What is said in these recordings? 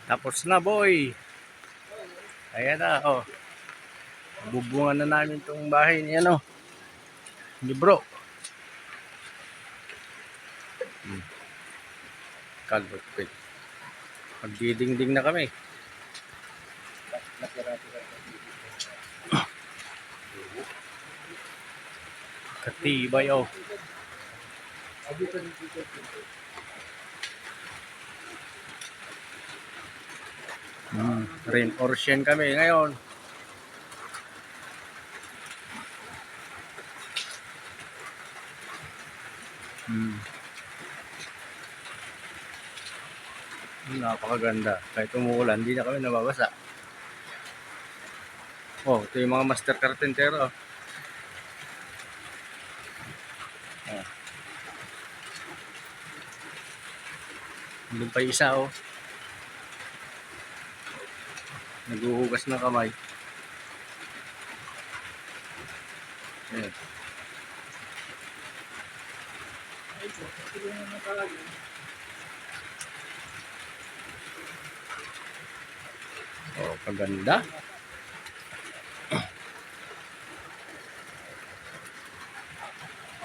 Tapos na, boy. Ayan na, oh. Bubungan na namin tong bahay ni ano. Ni bro. Calvert Quid. Magdidingding na kami. Katibay, oh. Rain or shine kami ngayon. Napakaganda. Kahit umuulan, hindi na kami nababasa. Oh, ito yung mga master carpentero. Oh. Doon pa yung isa, oh. Naghuhugas ng kamay. Ayan. Oh, kaganda.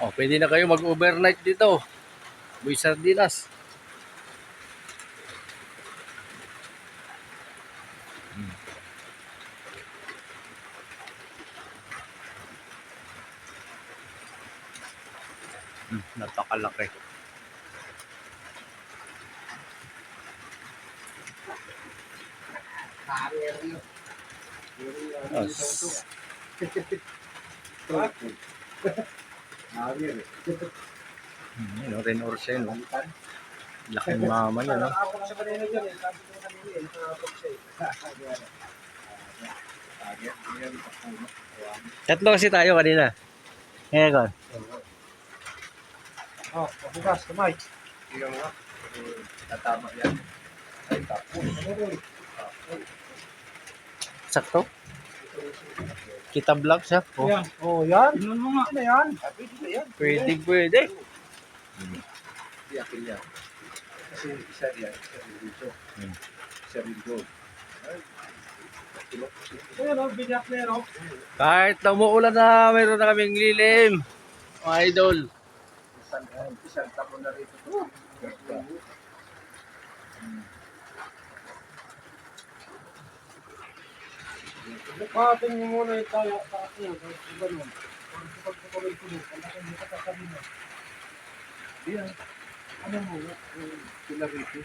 Oh, pwede na kayo mag-overnight dito. Boy Sardinas. Napakalaki. Ano, rin or siya, no? Laking mama niya, no? Tatlo kasi tayo kanina. Ngayon. Oh, bukas, kamay. Yung nga, tatama yan. Ay, tapos. Sakto? Kita vlog siya. Oh. Yan. Oh, yan. Ano mo nga? Ano yan? Pwede na yan. Pwede. Hindi akin yan. Kasi isa yan, isa rin dito. Isa rin doon. Ayan o, binyak na yan o. Kahit na umuulan na, mayroon na kaming lilim. Mga idol. Isang tapo na rito. Pating mo muna yung tayo sa akin. Iba nun. Pag pagpapalay ko nun, kailangan mo katasabi mo. Yan. Ano mo nga? Sila rito.